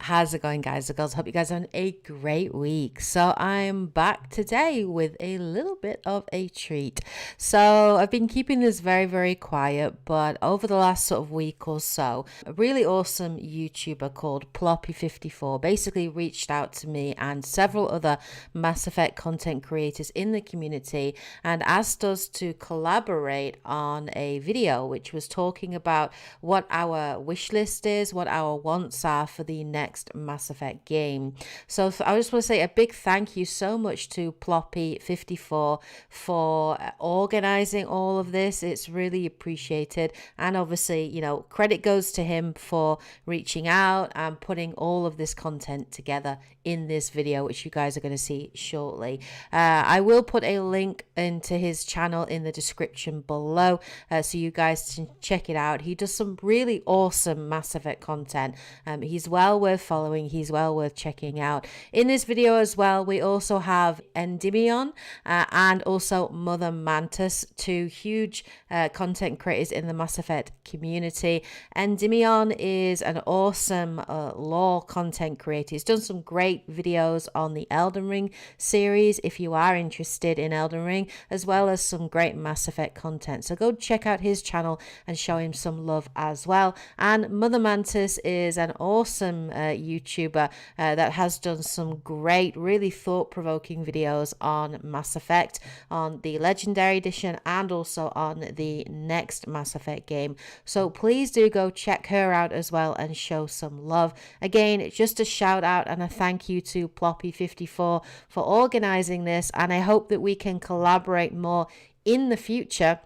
How's it going, guys and girls? Hope you guys are having a great week. So I'm back today with a little bit of a treat. So I've been keeping this very quiet, but over the last sort of week or so, a really awesome YouTuber called Ploppy54 basically reached out to me and several other Mass Effect content creators in the community and asked us to collaborate on a video which was talking about what our wish list is, what our wants are for the next Mass Effect game. So I just want to say a big thank you so much to Ploppy54 for organizing all of this. It's really appreciated, and obviously, you know, credit goes to him for reaching out and putting all of this content together in this video, which you guys are going to see shortly. I will put a link into his channel in the description below, so you guys can check it out. He does some really awesome Mass Effect content. He's well worth following, he's well worth checking out. In this video as well, we also have Endymion and also MotherMantiss, two huge content creators in the Mass Effect community. Endymion is an awesome lore content creator. He's done some great videos on the Elden Ring series if you are interested in Elden Ring, as well as some great Mass Effect content. So go check out his channel and show him some love as well. And MotherMantiss is an awesome YouTuber that has done some great, really thought-provoking videos on Mass Effect, on the Legendary Edition, and also on the next Mass Effect game. So please do go check her out as well and show some love. Again, it's just a shout out and a thank you to Ploppy54 for organizing this, and I hope that we can collaborate more in the future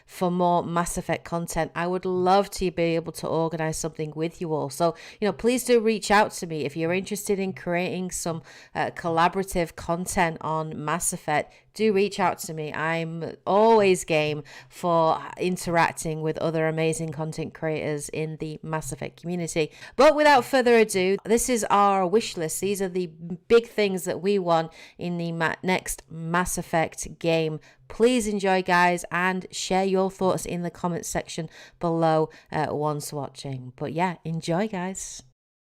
for more Mass Effect content. I would love to be able to organize something with you all. So, you know, please do reach out to me if you're interested in creating some collaborative content on Mass Effect. Do reach out to me. I'm always game for interacting with other amazing content creators in the Mass Effect community. But without further ado, this is our wish list. These are the big things that we want in the next Mass Effect game. Please enjoy, guys, and share your thoughts in the comments section below once watching. But yeah, enjoy, guys.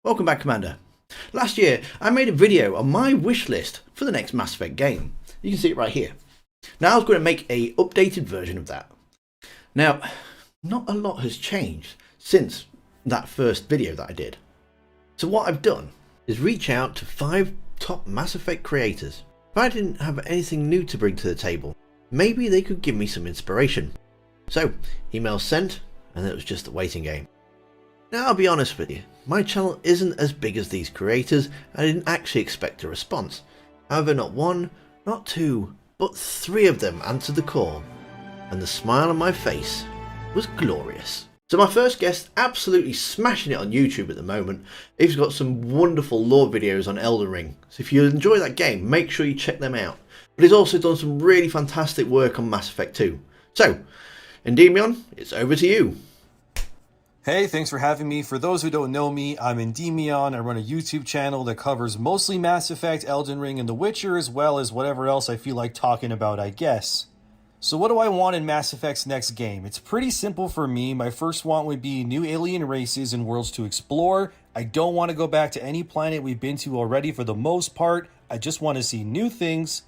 Welcome back, Commander. Last year, I made a video on my wish list for the next Mass Effect game. You can see it right here. Now I was going to make a updated version of that. Now, not a lot has changed since that first video that I did. So what I've done is reach out to 5 top Mass Effect creators. If I didn't have anything new to bring to the table, maybe they could give me some inspiration. So, emails sent, and it was just a waiting game. Now I'll be honest with you, my channel isn't as big as these creators, and I didn't actually expect a response. However, not 1, not 2, but 3 of them answered the call, and the smile on my face was glorious. So my first guest, absolutely smashing it on YouTube at the moment. He's got some wonderful lore videos on Elden Ring, so if you enjoy that game, make sure you check them out. But he's also done some really fantastic work on Mass Effect 2. So, Endymion, it's over to you. Hey, thanks for having me. For those who don't know me, I'm Endymion. I run a YouTube channel that covers mostly Mass Effect, Elden Ring, and The Witcher, as well as whatever else I feel like talking about, I guess. So what do I want in Mass Effect's next game? It's pretty simple for me. My first want would be new alien races and worlds to explore. I don't want to go back to any planet we've been to already for the most part. I just want to see new things.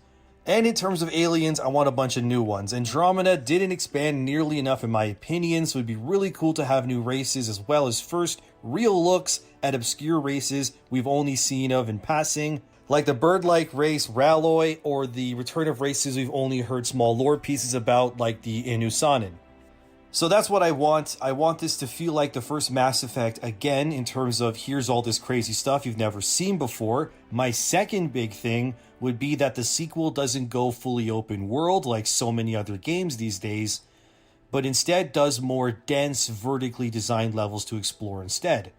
And in terms of aliens, I want a bunch of new ones. Andromeda didn't expand nearly enough in my opinion, so it'd be really cool to have new races as well as first real looks at obscure races we've only seen of in passing, like the bird-like race Ralloy, or the return of races we've only heard small lore pieces about, like the Inusanin. So that's what I want. I want this to feel like the first Mass Effect again, in terms of here's all this crazy stuff you've never seen before. My second big thing would be that the sequel doesn't go fully open world like so many other games these days, but instead does more dense, vertically designed levels to explore instead.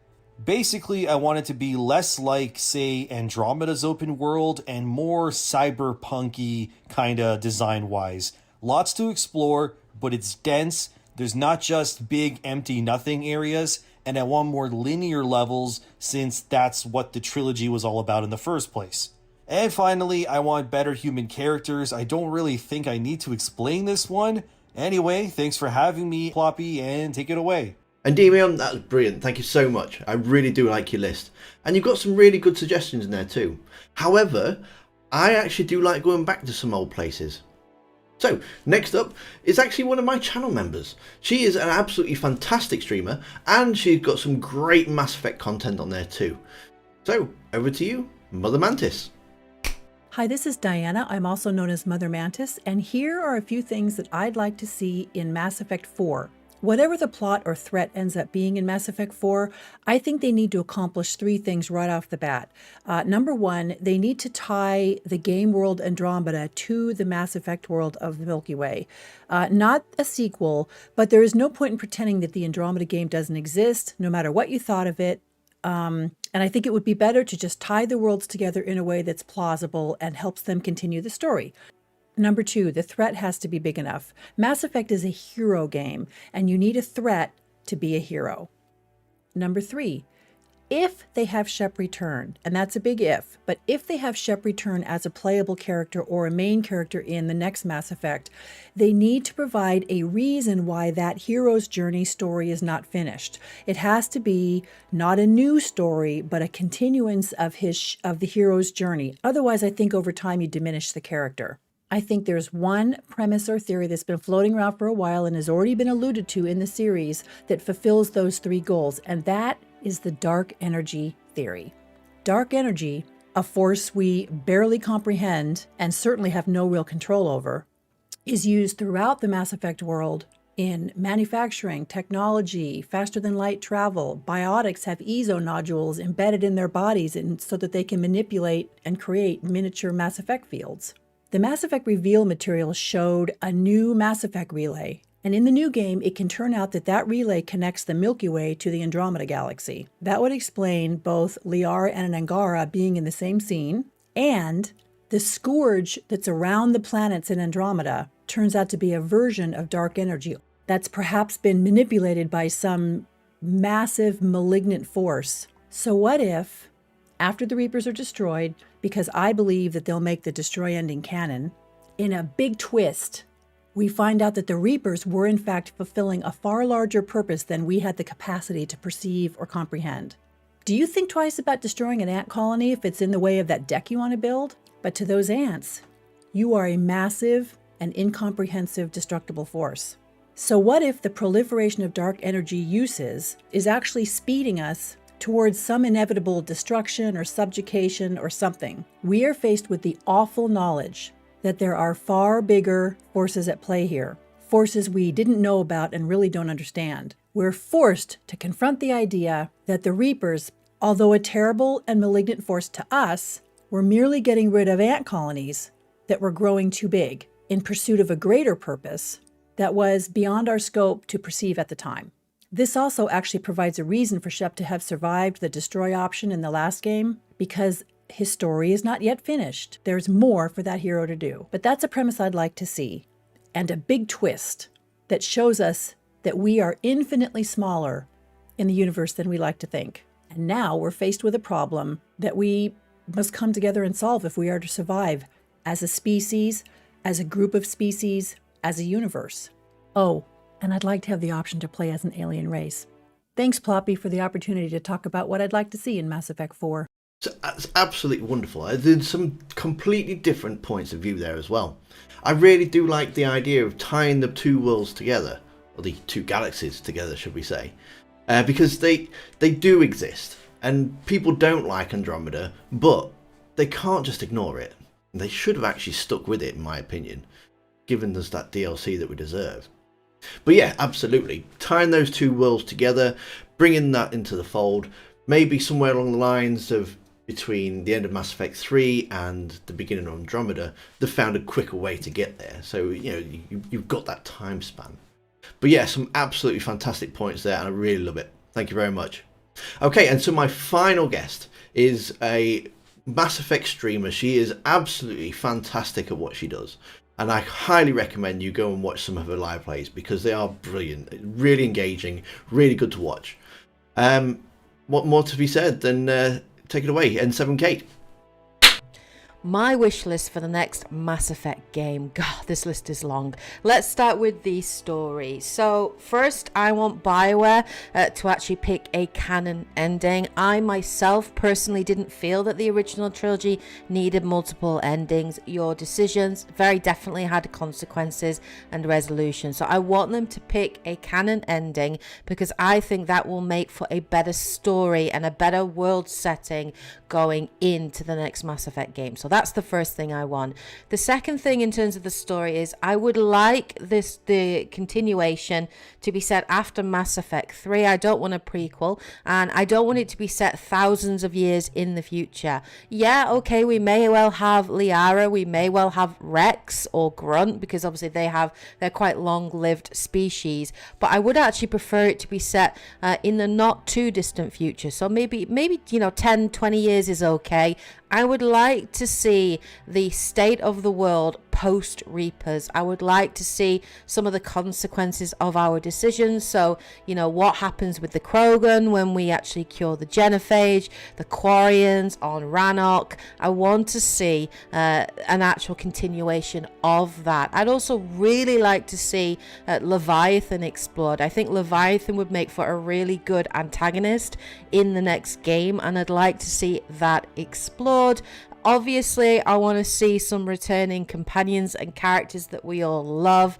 Basically, I want it to be less like, say, Andromeda's open world and more cyberpunky kinda design-wise. Lots to explore, but it's dense. There's not just big, empty nothing areas, and I want more linear levels since that's what the trilogy was all about in the first place. And finally, I want better human characters. I don't really think I need to explain this one. Anyway, thanks for having me, Ploppy, and take it away. Endymion, that was brilliant. Thank you so much. I really do like your list. And you've got some really good suggestions in there too. However, I actually do like going back to some old places. So, next up is actually one of my channel members. She is an absolutely fantastic streamer, and she's got some great Mass Effect content on there too. So, over to you, MotherMantiss. Hi, this is Diana. I'm also known as MotherMantiss, and here are a few things that I'd like to see in Mass Effect 4. Whatever the plot or threat ends up being in Mass Effect 4, I think they need to accomplish 3 things right off the bat. Number 1, they need to tie the game world Andromeda to the Mass Effect world of the Milky Way. Not a sequel, but there is no point in pretending that the Andromeda game doesn't exist, no matter what you thought of it. And I think it would be better to just tie the worlds together in a way that's plausible and helps them continue the story. Number 2, the threat has to be big enough. Mass Effect is a hero game, and you need a threat to be a hero. Number 3, if they have Shep return, and that's a big if, but if they have Shep return as a playable character or a main character in the next Mass Effect, they need to provide a reason why that hero's journey story is not finished. It has to be not a new story, but a continuance of the hero's journey. Otherwise, I think over time you diminish the character. I think there's one premise or theory that's been floating around for a while and has already been alluded to in the series that fulfills those 3 goals, and that is the dark energy theory. Dark energy, a force we barely comprehend and certainly have no real control over, is used throughout the Mass Effect world in manufacturing, technology, faster-than-light travel. Biotics have ESO nodules embedded in their bodies so that they can manipulate and create miniature Mass Effect fields. The Mass Effect reveal material showed a new Mass Effect relay, and in the new game, it can turn out that that relay connects the Milky Way to the Andromeda Galaxy. That would explain both Liara and Angara being in the same scene, and the scourge that's around the planets in Andromeda turns out to be a version of dark energy that's perhaps been manipulated by some massive malignant force. So what if, after the Reapers are destroyed, because I believe that they'll make the destroy ending canon, in a big twist, we find out that the Reapers were in fact fulfilling a far larger purpose than we had the capacity to perceive or comprehend. Do you think twice about destroying an ant colony if it's in the way of that deck you want to build? But to those ants, you are a massive and incomprehensive destructible force. So what if the proliferation of dark energy uses is actually speeding us towards some inevitable destruction or subjugation or something? We are faced with the awful knowledge that there are far bigger forces at play here, forces we didn't know about and really don't understand. We're forced to confront the idea that the Reapers, although a terrible and malignant force to us, were merely getting rid of ant colonies that were growing too big in pursuit of a greater purpose that was beyond our scope to perceive at the time. This also actually provides a reason for Shep to have survived the destroy option in the last game, because his story is not yet finished. There's more for that hero to do. But that's a premise I'd like to see, and a big twist that shows us that we are infinitely smaller in the universe than we like to think. And now we're faced with a problem that we must come together and solve if we are to survive as a species, as a group of species, as a universe. Oh, and I'd like to have the option to play as an alien race. Thanks, Ploppy, for the opportunity to talk about what I'd like to see in Mass Effect 4. So that's absolutely wonderful. There's some completely different points of view there as well. I really do like the idea of tying the 2 worlds together, or the 2 galaxies together, should we say, because they do exist, and people don't like Andromeda, but they can't just ignore it. They should have actually stuck with it, in my opinion, given us that DLC that we deserve. But yeah, absolutely. Tying those 2 worlds together, bringing that into the fold, maybe somewhere along the lines of between the end of Mass Effect 3 and the beginning of Andromeda, they found a quicker way to get there. So, you know, you've got that time span. But yeah, some absolutely fantastic points there, and I really love it. Thank you very much. Okay, and so my final guest is a Mass Effect streamer. She is absolutely fantastic at what she does. And I highly recommend you go and watch some of her live plays because they are brilliant, really engaging, really good to watch. What more to be said than take it away, N7 Kate. My wish list for the next Mass Effect game. God, this list is long. Let's start with the story. So first, I want BioWare to actually pick a canon ending. I myself personally didn't feel that the original trilogy needed multiple endings. Your decisions very definitely had consequences and resolution. So I want them to pick a canon ending because I think that will make for a better story and a better world setting going into the next Mass Effect game. So that's the first thing I want. The second thing in terms of the story is I would like the continuation to be set after Mass Effect 3. I don't want a prequel, and I don't want it to be set thousands of years in the future. Yeah, okay, we may well have Liara, we may well have Rex or Grunt, because obviously they're quite long-lived species, but I would actually prefer it to be set in the not too distant future. So maybe 10, 20 years is okay. I would like to see the state of the world post Reapers. I would like to see some of the consequences of our decisions. So, what happens with the Krogan when we actually cure the genophage, the Quarians on Rannoch. I want to see an actual continuation of that. I'd also really like to see Leviathan explored. I think Leviathan would make for a really good antagonist in the next game, and I'd like to see that explored. Obviously, I want to see some returning companions and characters that we all love.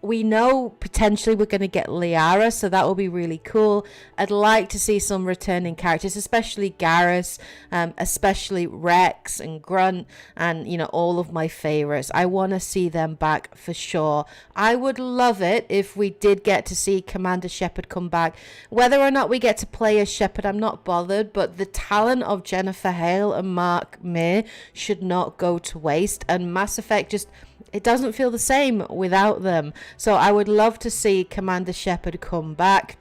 We know potentially we're going to get Liara, so that will be really cool. I'd like to see some returning characters, especially Garrus, especially Rex and Grunt, and all of my favorites. I want to see them back for sure. I would love it if we did get to see Commander Shepard come back. Whether or not we get to play as Shepard, I'm not bothered, but the talent of Jennifer Hale and Mark Mir should not go to waste, and Mass Effect it doesn't feel the same without them. So I would love to see Commander Shepard come back.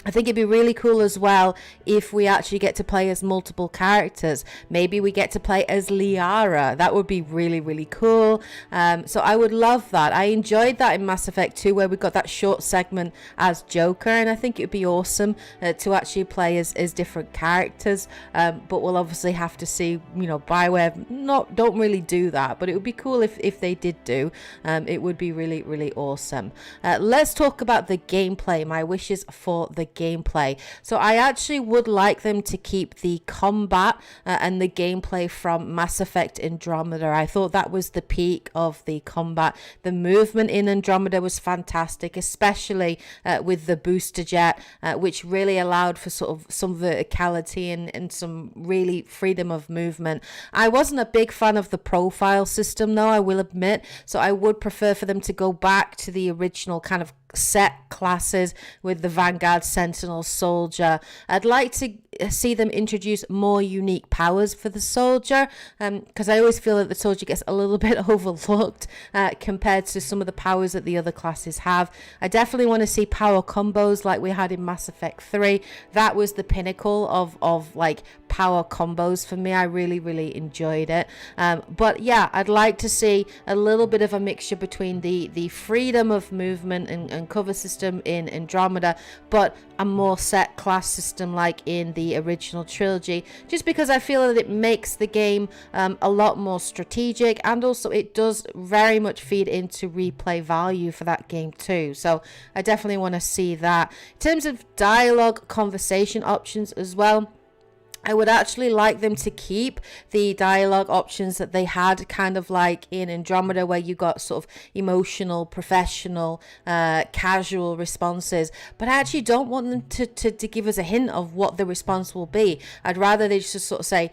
I think it'd be really cool as well if we actually get to play as multiple characters. Maybe we get to play as Liara. That would be really, really cool. So I would love that. I enjoyed that in Mass Effect 2 where we got that short segment as Joker, and I think it would be awesome to actually play as different characters. But we'll obviously have to see, BioWare don't really do that, but it would be cool if they did do. It would be really, really awesome. Let's talk about the gameplay. My wishes for the gameplay. So I actually would like them to keep the combat and the gameplay from Mass Effect Andromeda. I thought that was the peak of the combat. The movement in Andromeda was fantastic, especially with the booster jet, which really allowed for sort of some verticality and some really freedom of movement. I wasn't a big fan of the profile system though, I will admit, so I would prefer for them to go back to the original kind of set classes with the Vanguard, Sentinel, Soldier. I'd like to see them introduce more unique powers for the Soldier, because I always feel that the Soldier gets a little bit overlooked compared to some of the powers that the other classes have. I definitely want to see power combos like we had in Mass Effect 3. That was the pinnacle of like power combos for me. I really, really enjoyed it. But yeah, I'd like to see a little bit of a mixture between the freedom of movement and cover system in Andromeda, but a more set class system like in the original trilogy, just because I feel that it makes the game a lot more strategic, and also it does very much feed into replay value for that game too. So I definitely want to see that. In terms of dialogue conversation options as well, I would actually like them to keep the dialogue options that they had kind of like in Andromeda, where you got sort of emotional, professional, casual responses, but I actually don't want them to give us a hint of what the response will be. I'd rather they just sort of say,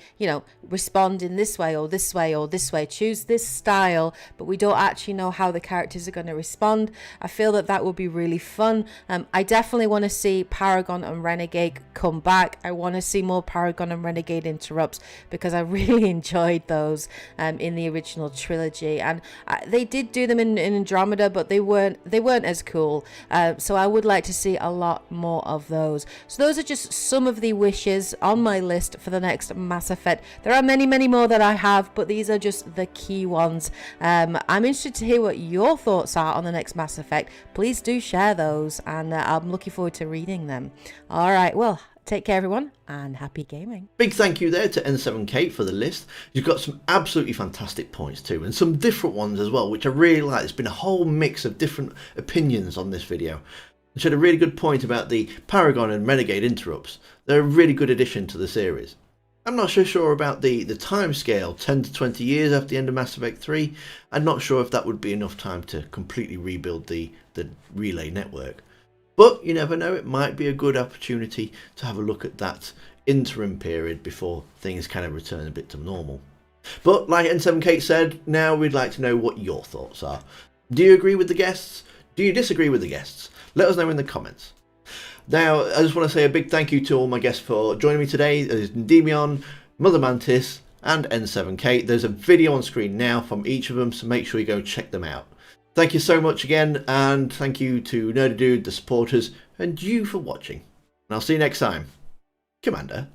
respond in this way or this way or this way, choose this style, but we don't actually know how the characters are going to respond. I feel that would be really fun. I definitely want to see Paragon and Renegade come back. I want to see more Paragon and Renegade interrupts, because I really enjoyed those in the original trilogy, and they did do them in Andromeda, but they weren't as cool. So I would like to see a lot more of those. So those are just some of the wishes on my list for the next Mass Effect. There are many, many more that I have, but these are just the key ones. I'm interested to hear what your thoughts are on the next Mass Effect. Please do share those, and I'm looking forward to reading them. All right, well, take care everyone, and happy gaming. Big thank you there to N7K for the list. You've got some absolutely fantastic points too, and some different ones as well, which I really like. There's been a whole mix of different opinions on this video. You had a really good point about the Paragon and Renegade interrupts. They're a really good addition to the series. I'm not so sure about the time scale, 10 to 20 years after the end of Mass Effect 3. I'm not sure if that would be enough time to completely rebuild the relay network. But you never know, it might be a good opportunity to have a look at that interim period before things kind of return a bit to normal. But like N7K said, now we'd like to know what your thoughts are. Do you agree with the guests? Do you disagree with the guests? Let us know in the comments. Now, I just want to say a big thank you to all my guests for joining me today. There's Endymion, MotherMantiss, and N7K. There's a video on screen now from each of them, so make sure you go check them out. Thank you so much again, and thank you to Nerdy Dude, the supporters, and you for watching. And I'll see you next time. Commander.